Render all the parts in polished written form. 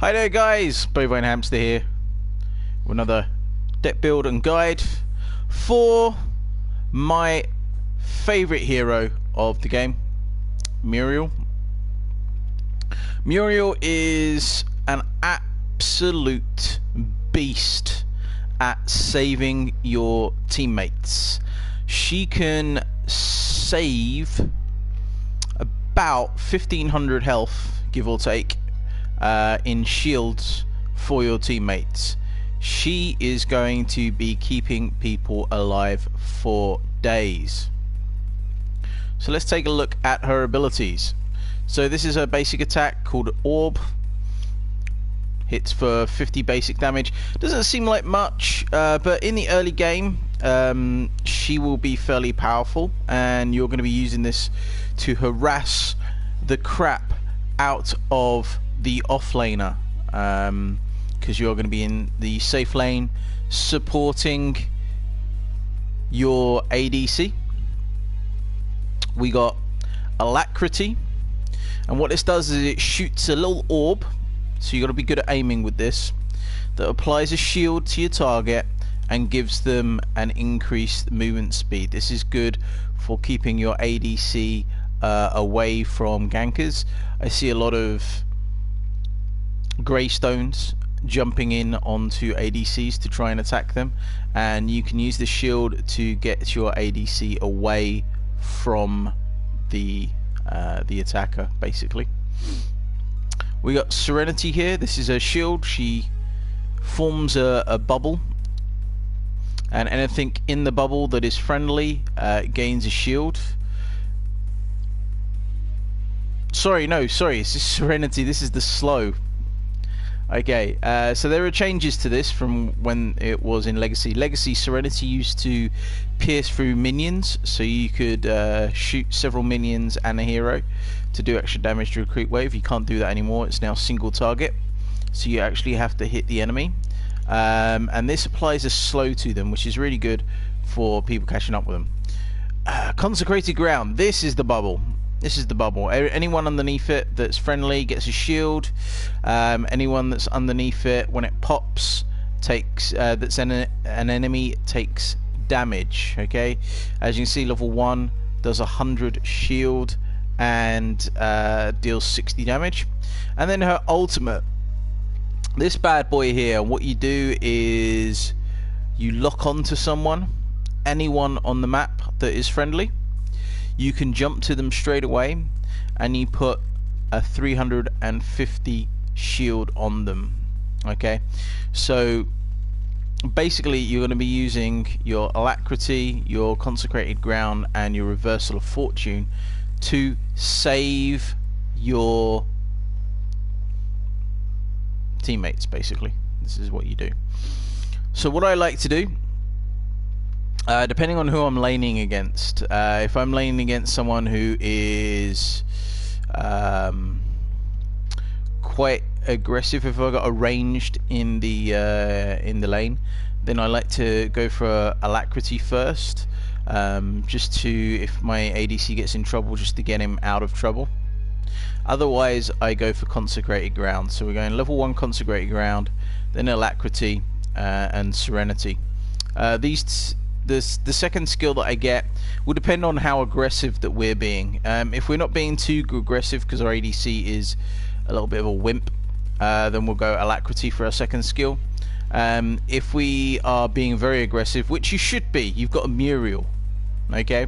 Hi there guys, Bovine Hamster here with another deck build and guide for my favourite hero of the game, Muriel. Muriel is an absolute beast at saving your teammates. She can save about 1500 health, give or take, in shields for your teammates. She is going to be keeping people alive for days. So let's take a look at her abilities. So this is her basic attack called Orb. Hits for 50 basic damage. Doesn't seem like much, but in the early game she will be fairly powerful, and you're going to be using this to harass the crap out of the offlaner, because you're going to be in the safe lane supporting your ADC. We got Alacrity, and what this does is it shoots a little orb, so you got to be good at aiming with this, that applies a shield to your target and gives them an increased movement speed. This is good for keeping your ADC away from gankers. I see a lot of Greystones jumping in onto ADCs to try and attack them, and you can use the shield to get your ADC away from the attacker, basically. We got Serenity here. This is her shield. She forms a bubble, and anything in the bubble that is friendly gains a shield. Sorry, this is Serenity. This is the slow. Okay, so there are changes to this from when it was in Legacy. Legacy, Serenity used to pierce through minions, so you could shoot several minions and a hero to do extra damage to a creep wave. You can't do that anymore. It's now single target, so you actually have to hit the enemy. And this applies a slow to them, which is really good for people catching up with them. Consecrated Ground. This is the bubble. This is the bubble. Anyone underneath it that's friendly gets a shield. Anyone that's underneath it, when it pops, takes that's an enemy takes damage. Okay, as you can see, level 1 does 100 shield and deals 60 damage. And then her ultimate, this bad boy here, what you do is you lock onto someone, anyone on the map that is friendly. You can jump to them straight away, and you put a 350 shield on them. Okay, so basically you're going to be using your Alacrity, your Consecrated Ground, and your Reversal of Fortune to save your teammates. Basically, this is what you do. So what I like to do, depending on who I'm laning against, if I'm laning against someone who is quite aggressive, if I got a ranged in the lane, then I like to go for Alacrity first, just to, if my ADC gets in trouble, just to get him out of trouble. Otherwise I go for Consecrated Ground. So we're going level 1 Consecrated Ground, then Alacrity, and Serenity. The second skill that I get will depend on how aggressive that we're being. If we're not being too aggressive because our ADC is a little bit of a wimp, then we'll go Alacrity for our second skill. If we are being very aggressive, which you should be, you've got a Muriel, okay,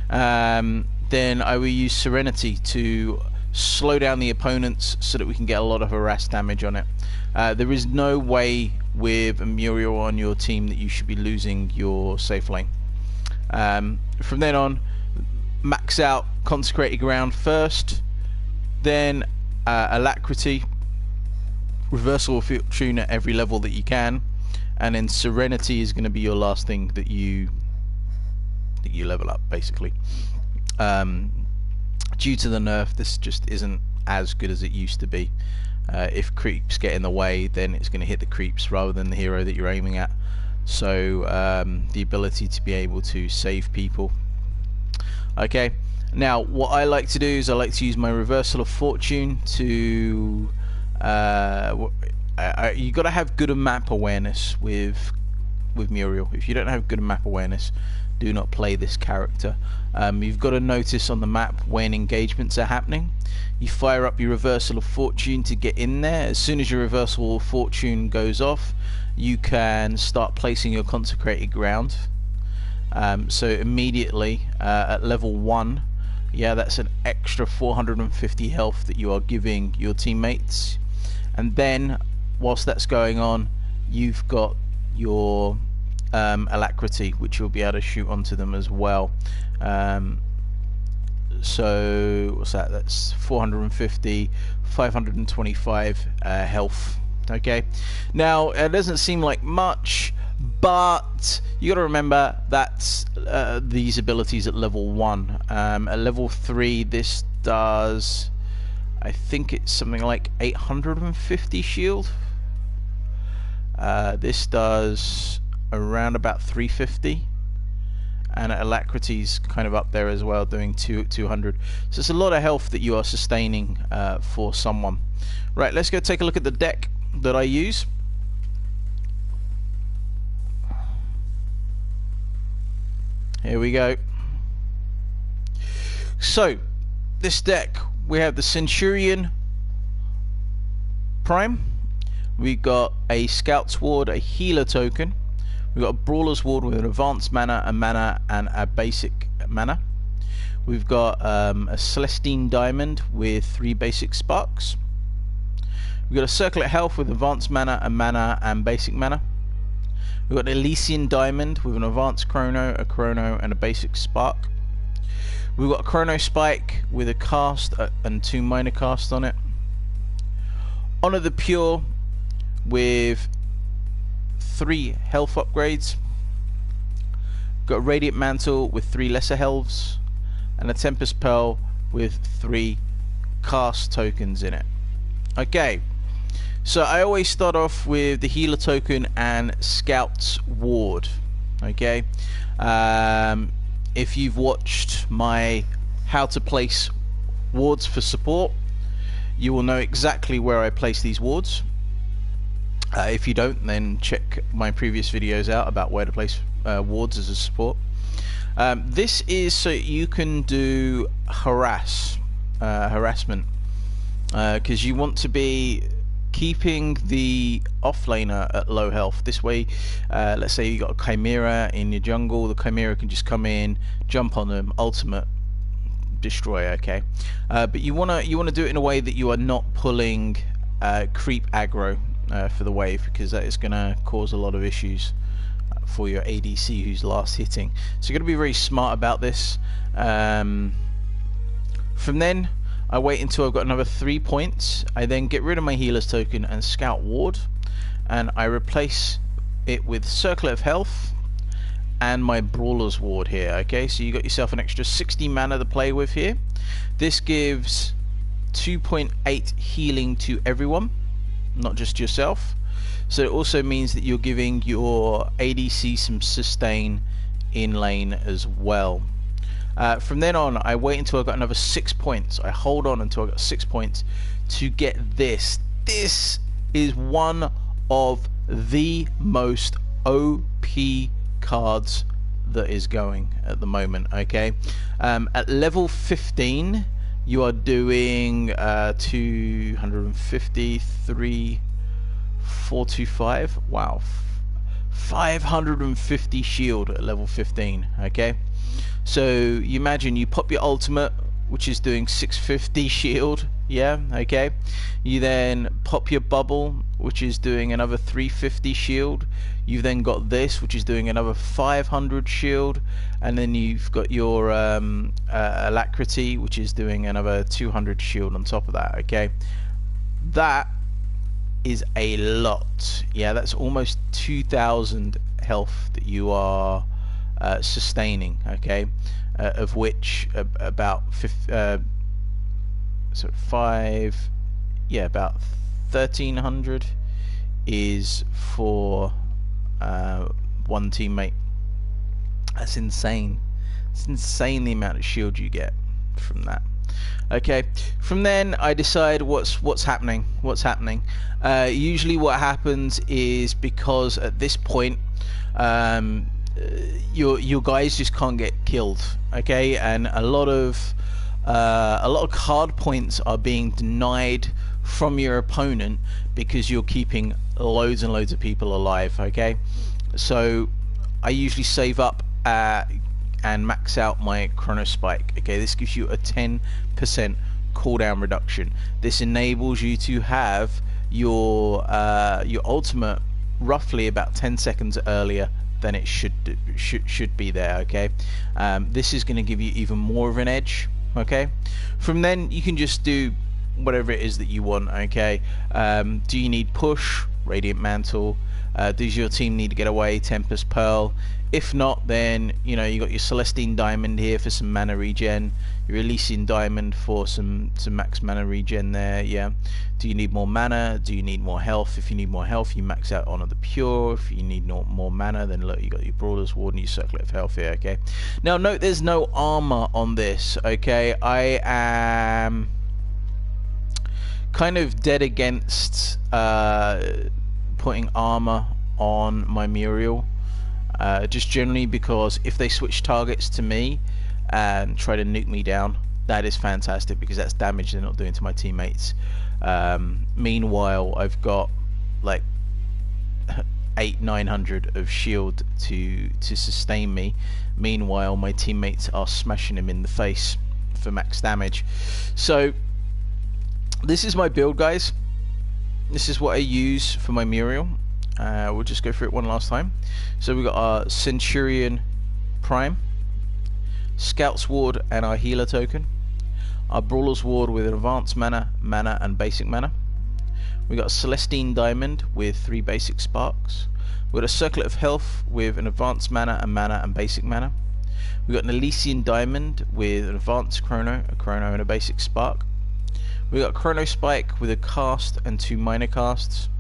then I will use Serenity to slow down the opponents so that we can get a lot of harass damage on it. There is no way with a Muriel on your team that you should be losing your safe lane. From then on, max out Consecrated Ground first, then Alacrity, Reversal of Fortune at every level that you can, and then Serenity is going to be your last thing that you level up, basically. Due to the nerf, this just isn't as good as it used to be. If creeps get in the way, then it's going to hit the creeps rather than the hero that you're aiming at. So the ability to be able to save people. Okay, now what I like to do is I like to use my Reversal of Fortune to You got to have good map awareness with Muriel. If you don't have good map awareness, do not play this character. You've got to notice on the map when engagements are happening. You fire up your reversal of fortune to get in there. As soon as your reversal of fortune goes off, you can start placing your consecrated ground. So immediately at level 1, yeah, that's an extra 450 health that you are giving your teammates. And then whilst that's going on, you've got your alacrity, which you'll be able to shoot onto them as well. So what's that? That's 450, 525 health. Okay, now it doesn't seem like much, but you got to remember that's these abilities at level 1. At level 3, this does, I think it's something like 850 shield. This does around about 350, and alacrity's kind of up there as well, doing 200. So it's a lot of health that you are sustaining for someone. Right, let's go take a look at the deck that I use. Here we go. So this deck, we have the Centurion Prime, we got a Scout's Ward, a healer token, we've got a Brawler's Ward with an advanced mana, a mana, and a basic mana. We've got a Celestine Diamond with 3 basic sparks. We've got a Circlet Health with advanced mana, a mana, and basic mana. We've got an Elysian Diamond with an advanced chrono, a chrono, and a basic spark. We've got a Chrono Spike with a cast and 2 minor casts on it. Honor the Pure with 3 health upgrades. Got a Radiant Mantle with 3 lesser healths, and a Tempest Pearl with 3 cast tokens in it. Okay, so I always start off with the healer token and Scout's Ward. Okay, if you've watched my how to place wards for support, you will know exactly where I place these wards. If you don't, then check my previous videos out about where to place wards as a support. This is so you can do harassment, because you want to be keeping the offlaner at low health. This way, let's say you got a Chimera in your jungle, the Chimera can just come in, jump on them, ultimate, destroy. Okay, but you wanna do it in a way that you are not pulling creep aggro for the wave, because that is gonna cause a lot of issues for your ADC who's last hitting. So you're gonna be very smart about this. From then, I wait until I've got another 3 points. I then get rid of my healer's token and Scout Ward, and I replace it with Circlet of Health and my Brawler's Ward here. Okay, so you got yourself an extra 60 mana to play with here. This gives 2.8 healing to everyone, not just yourself. So it also means that you're giving your ADC some sustain in lane as well. From then on, I wait until I've got another 6 points. I hold on until I've got 6 points to get this. This is one of the most OP cards that is going at the moment. Okay, at level 15, you are doing 253, 425. Wow, 550 shield at level 15. Okay. So you imagine you pop your ultimate, which is doing 650 shield, yeah, okay. You then pop your bubble, which is doing another 350 shield. You've then got this, which is doing another 500 shield, and then you've got your alacrity, which is doing another 200 shield on top of that. Okay, that is a lot. Yeah, that's almost 2,000 health that you are sustaining, okay, of which about about 1,300 is for one teammate. That's insane. It's insane the amount of shield you get from that. Okay, from then I decide what's happening. Usually what happens is, because at this point your guys just can't get killed, okay, and a lot of card points are being denied from your opponent because you're keeping loads and loads of people alive, okay. So I usually save up and max out my chrono spike. Okay, this gives you a 10% cooldown reduction. This enables you to have your ultimate roughly about 10 seconds earlier than it should be there. Okay, this is going to give you even more of an edge. Okay, from then you can just do whatever it is that you want. Okay, do you need push? Radiant Mantle. Does your team need to get away? Tempest Pearl. If not, then you know you got your Celestine Diamond here for some mana regen, your Elysian Diamond for some max mana regen there. Yeah. Do you need more mana? Do you need more health? If you need more health, you max out Honor the Pure. If you need more mana, then look, you got your Brawler's Ward and your Circlet of Health here. Okay. Now note, there's no armor on this. Okay, I am kind of dead against putting armor on my Muriel, just generally because if they switch targets to me and try to nuke me down, that is fantastic because that's damage they're not doing to my teammates. Meanwhile, I've got like 800-900 of shield to sustain me. Meanwhile, my teammates are smashing him in the face for max damage. So this is my build, guys. This is what I use for my Muriel. We'll just go through it one last time. So we've got our Centurion Prime, Scout's Ward and our Healer token, our Brawler's Ward with an advanced mana, and basic mana. We got a Celestine Diamond with 3 basic sparks. We got a Circlet of Health with an advanced mana and basic mana. We got an Elysian Diamond with an advanced chrono, a chrono and a basic spark. We got a Chrono Spike with a cast and 2 minor casts.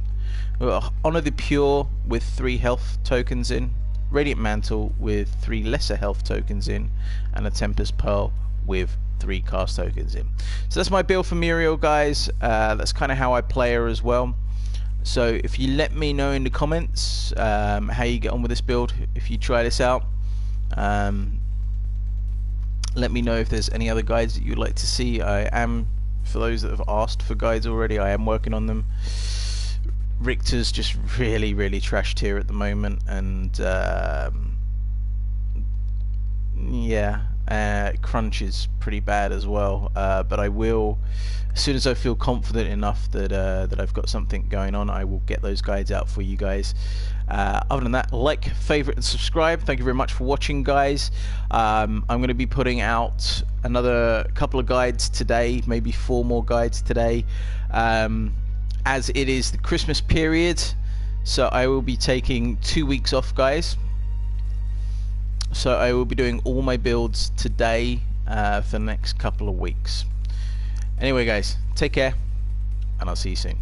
We got Honor the Pure with 3 health tokens in, Radiant Mantle with 3 lesser health tokens in, and a Tempest Pearl with 3 cast tokens in. So that's my build for Muriel, guys. That's kind of how I play her as well. So if you let me know in the comments how you get on with this build, if you try this out, let me know if there's any other guides that you'd like to see. For those that have asked for guides already, I am working on them. Richter's just really trashed here at the moment, and yeah, Crunch is pretty bad as well. But I will, as soon as I feel confident enough that I've got something going on, I will get those guides out for you guys. Other than that, like, favorite and subscribe. Thank you very much for watching, guys. I'm going to be putting out another couple of guides today, maybe 4 more guides today, as it is the Christmas period, so I will be taking 2 weeks off, guys. So I will be doing all my builds today for the next couple of weeks. Anyway, guys, take care and I'll see you soon.